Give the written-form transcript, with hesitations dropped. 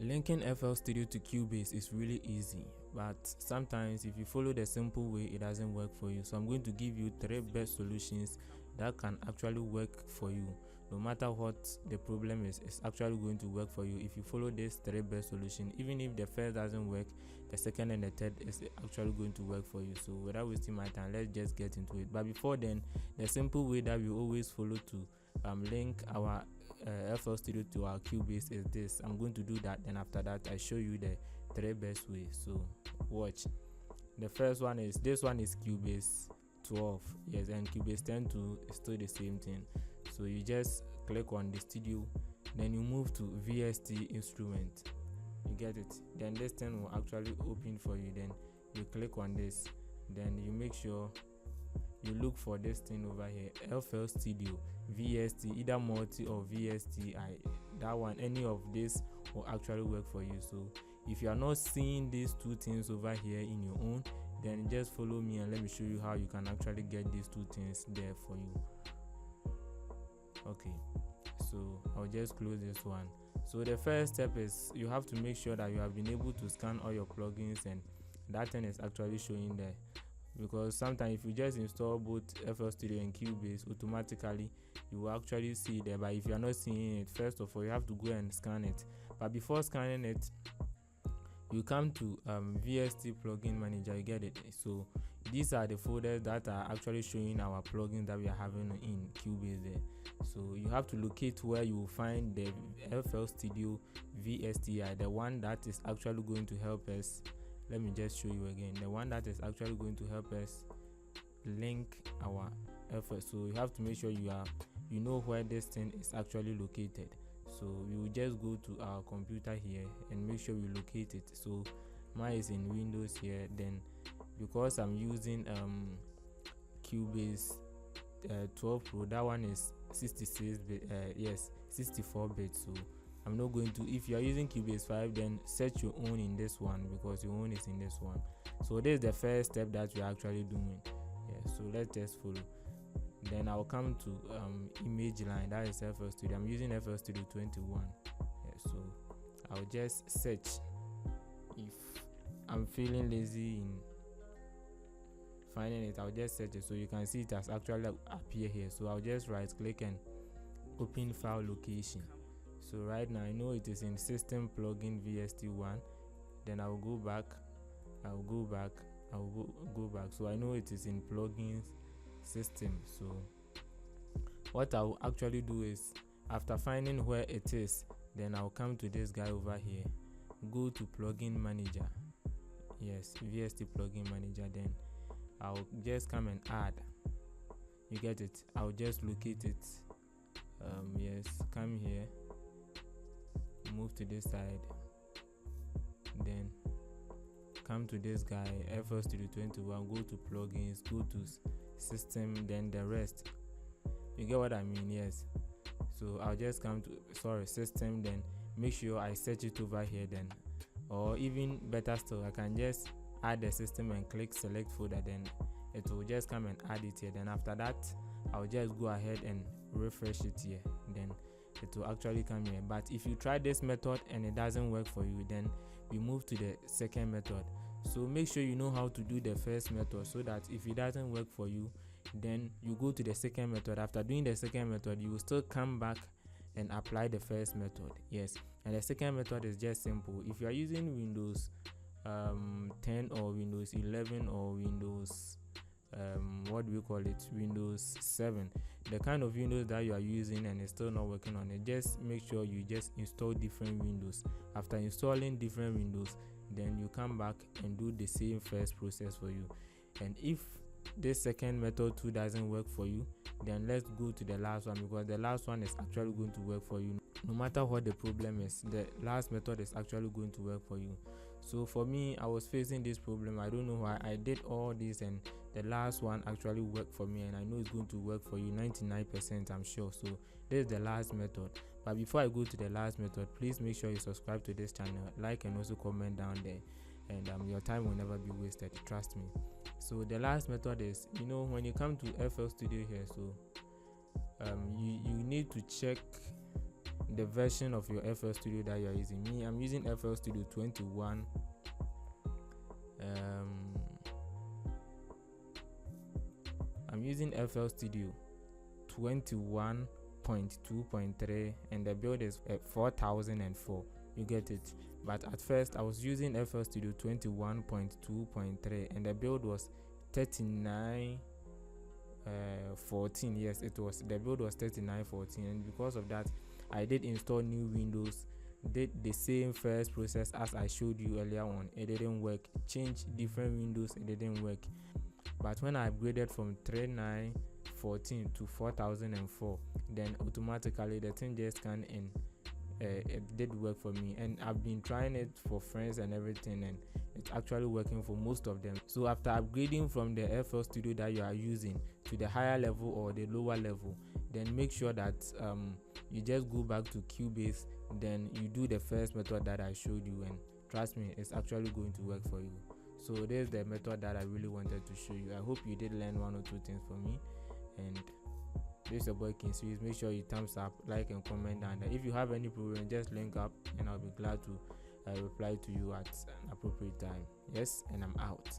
Linking FL Studio to Cubase is really easy, but sometimes if you follow the simple way, it doesn't work for you. So I'm going to give you 3 best solutions that can actually work for you. No matter what the problem is, it's actually going to work for you if you follow these 3 best solutions. Even if the first doesn't work, the second and the third is actually going to work for you. So without wasting my time, let's just get into it. But before then, the simple way that we always follow to link our FL Studio to our Cubase is this. I'm going to do that, and after that I show you the 3 best ways. So watch. The first one is Cubase 12, yes, and Cubase 10 to is still the same thing. So you just click on the studio, then you move to VST instrument, you get it, then this thing will actually open for you. Then you click on this, then you make sure you look for this thing over here, FL Studio VST, either multi or VSTi. That one, any of this will actually work for you. So if you are not seeing these 2 things over here in your own, then just follow me and let me show you how you can actually get these 2 things there for you. Okay, so I'll just close this one. So the first step is you have to make sure that you have been able to scan all your plugins and that thing is actually showing there. Because sometimes if you just install both FL Studio and Cubase, automatically you will actually see there. But if you are not seeing it, first of all you have to go and scan it. But before scanning it, you come to VST plugin manager, you get it. So these are the folders that are actually showing our plugins that we are having in Cubase there. So you have to locate where you will find the FL Studio VSTi, the one that is actually going to help us. Let me just show you again, the one that is actually going to help us link our FL. So you have to make sure you know where this thing is actually located. So we will just go to our computer here and make sure we locate it. So mine is in Windows here. Then because I'm using Cubase 12 Pro, that one is 66 bit, yes, 64 bit. So I'm not going to, if you are using Cubase 5, then set your own in this one because your own is in this one. So this is the first step that we're actually doing. Yeah, so let's just follow. Then I'll come to image line, that is FL Studio. I'm using FL Studio 21. Yeah, so I'll just search. If I'm feeling lazy in finding it, I'll just search it. So you can see it has actually appear here. So I'll just right click and open file location. So right now I know it is in system plugin VST1. Then I'll go back, I'll go back. So I know it is in plugins system. So what I'll actually do is, after finding where it is, then I'll come to this guy over here, go to plugin manager, yes, VST plugin manager. Then I'll just come and add, you get it. I'll just locate it, yes, come here, move to this side, then come to this guy, FL Studio 21, go to plugins, go to system, then the rest. You get what I mean? Yes. So I'll just come to system, then make sure I search it over here. Then, or even better still, I can just add the system and click select folder, then it will just come and add it here. Then after that, I'll just go ahead and refresh it here, then it will actually come here. But if you try this method and it doesn't work for you, then we move to the second method. So make sure you know how to do the first method, so that if it doesn't work for you, then you go to the second method. After doing the second method, you will still come back and apply the first method. Yes, and the second method is just simple. If you are using Windows 10 or Windows 11 or Windows what do we call it, Windows 7, the kind of Windows that you are using and it's still not working on it, just make sure you just install different Windows. After installing different Windows, then you come back and do the same first process for you. And if this second method too doesn't work for you, then let's go to the last one, because the last one is actually going to work for you. No matter what the problem is, the last method is actually going to work for you. So for me, I was facing this problem. I don't know why. I did all this and the last one actually worked for me, and I know it's going to work for you 99%, I'm sure. So this is the last method. But before I go to the last method, please make sure you subscribe to this channel, like, and also comment down there. And your time will never be wasted, trust me. So the last method is, when you come to FL Studio here, so you need to check the version of your FL Studio that you are using. Me, I'm using FL Studio 21. I'm using FL Studio 21.2.3 and the build is 4004. You get it? But at first I was using FL Studio 21.2.3 and the build was 3914. Yes, it was, the build was 3914, and because of that I did install new Windows, did the same first process as I showed you earlier on. It didn't work. Changed different Windows, it didn't work. But when I upgraded from 3914 to 4004, then automatically the thing just scanned in. It did work for me, and I've been trying it for friends and everything, and it's actually working for most of them. So after upgrading from the FL Studio that you are using to the higher level or the lower level, then make sure that you just go back to Cubase, then you do the first method that I showed you, and trust me, it's actually going to work for you. So there's the method that I really wanted to show you. I hope you did learn one or two things from me, and this is your boy KSBEATZ. Make sure you thumbs up, like and comment down there. If you have any problem, just link up and I'll be glad to reply to you at an appropriate time. Yes, and I'm out.